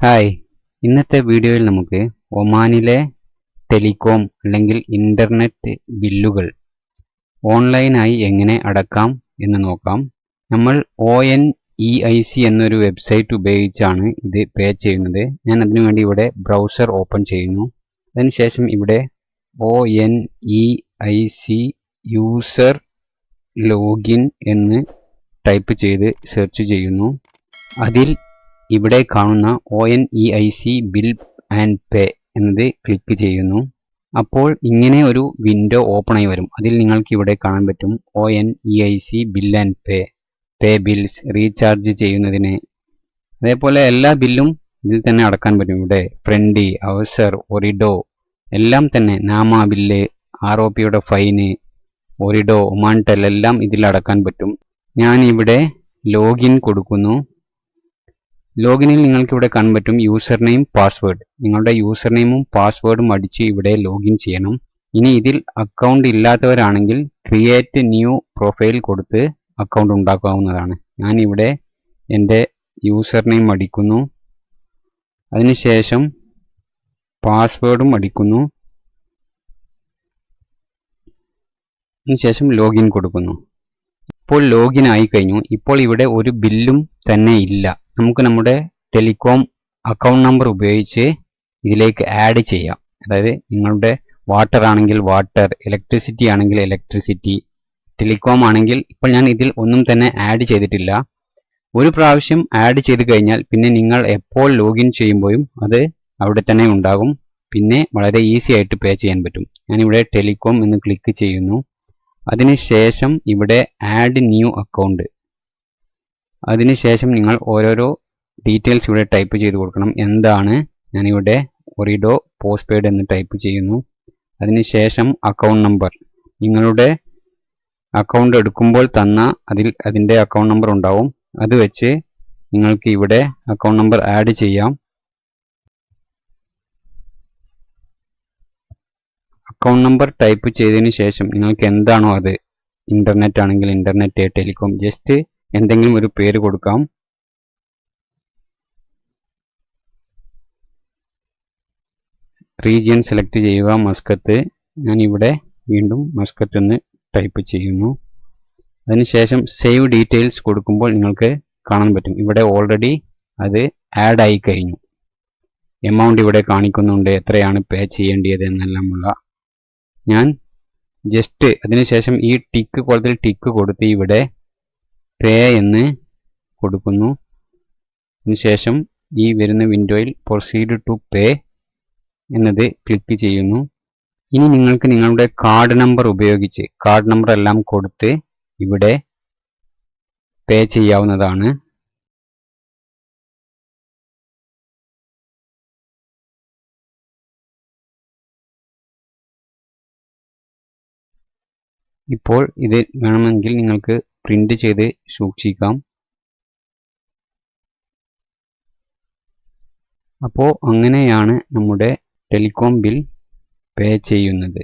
Hi, ഇന്നത്തെ വീഡിയോയിൽ നമുക്ക് ഒമാനിലെ ടെലികോം അല്ലെങ്കിൽ ഇൻ്റർനെറ്റ് ബില്ലുകൾ ഓൺലൈനായി എങ്ങനെ അടക്കാം എന്ന് നോക്കാം. നമ്മൾ ONEIC എന്നൊരു വെബ്സൈറ്റ് ഉപയോഗിച്ചാണ് ഇത് പേ ചെയ്യുന്നത്. ഞാൻ അതിനുവേണ്ടി ഇവിടെ ബ്രൗസർ ഓപ്പൺ ചെയ്യുന്നു. അതിനുശേഷം ഇവിടെ ONEIC യൂസർ ലോഗിൻ എന്ന് ടൈപ്പ് ചെയ്ത് സെർച്ച് ചെയ്യുന്നു. അതിൽ ഇവിടെ കാണുന്ന ONEIC ബിൽ ആൻഡ് പേ എന്നത് ക്ലിക്ക് ചെയ്യുന്നു. അപ്പോൾ ഇങ്ങനെ ഒരു വിൻഡോ ഓപ്പൺ ആയി വരും. അതിൽ നിങ്ങൾക്ക് ഇവിടെ കാണാൻ പറ്റും ONEIC bill and pay bills, recharge ചെയ്യുന്നതിന്. അതേപോലെ എല്ലാ ബില്ലും ഇതിൽ തന്നെ അടക്കാൻ പറ്റും. ഇവിടെ ഫ്രണ്ടി, അവസർ, ഒറിഡോ എല്ലാം തന്നെ, നാമ ബില്ല്, ROPയുടെ ഫൈന്, ഒറിഡോ, ഒമാൻടെൽ എല്ലാം ഇതിൽ അടക്കാൻ പറ്റും. ഞാൻ ഇവിടെ ലോഗിൻ കൊടുക്കുന്നു. ലോഗിനിൽ നിങ്ങൾക്ക് ഇവിടെ കാണാൻ പറ്റും യൂസർ നെയിം, പാസ്വേഡ്. നിങ്ങളുടെ യൂസർ നെയിമും പാസ്വേഡും അടിച്ച് ഇവിടെ ലോഗിൻ ചെയ്യണം. ഇനി ഇതിൽ അക്കൗണ്ട് ഇല്ലാത്തവരാണെങ്കിൽ ക്രിയേറ്റ് ന്യൂ പ്രൊഫൈൽ കൊടുത്ത് അക്കൗണ്ട് ഉണ്ടാക്കാവുന്നതാണ്. ഞാൻ ഇവിടെ എൻ്റെ യൂസർ നെയിം അടിക്കുന്നു. അതിനുശേഷം പാസ്വേഡും അടിക്കുന്നു. അതിനുശേഷം ലോഗിൻ കൊടുക്കുന്നു. ഇപ്പോൾ ലോഗിൻ ആയി കഴിഞ്ഞു. ഇപ്പോൾ ഇവിടെ ഒരു ബില്ലും തന്നെ ഇല്ല. നമുക്ക് നമ്മുടെ ടെലികോം അക്കൗണ്ട് നമ്പർ ഉപയോഗിച്ച് ഇതിലേക്ക് ആഡ് ചെയ്യാം. അതായത് നിങ്ങളുടെ വാട്ടർ ആണെങ്കിൽ വാട്ടർ, ഇലക്ട്രിസിറ്റി ആണെങ്കിൽ ഇലക്ട്രിസിറ്റി, ടെലികോം ആണെങ്കിൽ ഇപ്പോൾ ഞാൻ ഇതിൽ ഒന്നും തന്നെ ആഡ് ചെയ്തിട്ടില്ല. ഒരു പ്രാവശ്യം ആഡ് ചെയ്ത് കഴിഞ്ഞാൽ പിന്നെ നിങ്ങൾ എപ്പോൾ ലോഗിൻ ചെയ്യുമ്പോഴും അത് അവിടെ തന്നെ ഉണ്ടാകും. പിന്നെ വളരെ ഈസി ആയിട്ട് പേ ചെയ്യാൻ പറ്റും. ഞാനിവിടെ ടെലികോം എന്ന് ക്ലിക്ക് ചെയ്യുന്നു. അതിനുശേഷം ഇവിടെ ആഡ് ന്യൂ അക്കൗണ്ട്. അതിനുശേഷം നിങ്ങൾ ഓരോരോ ഡീറ്റെയിൽസ് ഇവിടെ ടൈപ്പ് ചെയ്ത് കൊടുക്കണം. എന്താണ്, ഞാനിവിടെ ഒറിഡോ പോസ്റ്റ് പെയ്ഡ് എന്ന് ടൈപ്പ് ചെയ്യുന്നു. അതിനുശേഷം അക്കൗണ്ട് നമ്പർ, നിങ്ങളുടെ അക്കൗണ്ട് എടുക്കുമ്പോൾ തന്ന അതിൻ്റെ അക്കൗണ്ട് നമ്പർ ഉണ്ടാവും. അത് വെച്ച് നിങ്ങൾക്ക് ഇവിടെ അക്കൗണ്ട് നമ്പർ ആഡ് ചെയ്യാം. അക്കൗണ്ട് നമ്പർ ടൈപ്പ് ചെയ്തതിന് ശേഷം നിങ്ങൾക്ക് എന്താണോ അത്, ഇൻ്റർനെറ്റ് ആണെങ്കിൽ ഇൻ്റർനെറ്റ്, ടെലികോം, ജസ്റ്റ് എന്തെങ്കിലും ഒരു പേര് കൊടുക്കാം. റീജിയൻ സെലക്ട് ചെയ്യുക, മസ്കത്ത്. ഞാൻ ഇവിടെ വീണ്ടും മസ്കത്ത് എന്ന് ടൈപ്പ് ചെയ്യുന്നു. അതിനുശേഷം സേവ് ഡീറ്റെയിൽസ് കൊടുക്കുമ്പോൾ നിങ്ങൾക്ക് കാണാൻ പറ്റും ഇവിടെ ഓൾറെഡി അത് ആഡ് ആയി കഴിഞ്ഞു. എമൗണ്ട് ഇവിടെ കാണിക്കുന്നുണ്ട്, എത്രയാണ് പേ ചെയ്യേണ്ടത് എന്നെല്ലാമുള്ള. ഞാൻ ജസ്റ്റ് അതിനുശേഷം ഈ ടിക്ക് കോളത്തിൽ ടിക്ക് കൊടുത്ത് ഇവിടെ പേ എന്ന് കൊടുക്കുന്നു. അതിനുശേഷം ഈ വരുന്ന വിൻഡോയിൽ പ്രൊസീഡ് ടു പേ എന്നത് ക്ലിക്ക് ചെയ്യുന്നു. ഇനി നിങ്ങൾക്ക് നിങ്ങളുടെ കാർഡ് നമ്പർ ഉപയോഗിച്ച് കാർഡ് നമ്പർ എല്ലാം കൊടുത്ത് ഇവിടെ പേ ചെയ്യാവുന്നതാണ്. ഇപ്പോൾ ഇത് വേണമെങ്കിൽ നിങ്ങൾക്ക് പ്രിന്റ് ചെയ്ത് സൂക്ഷിക്കാം. അപ്പോൾ അങ്ങനെയാണ് നമ്മുടെ ടെലികോം ബിൽ പേ ചെയ്യുന്നത്.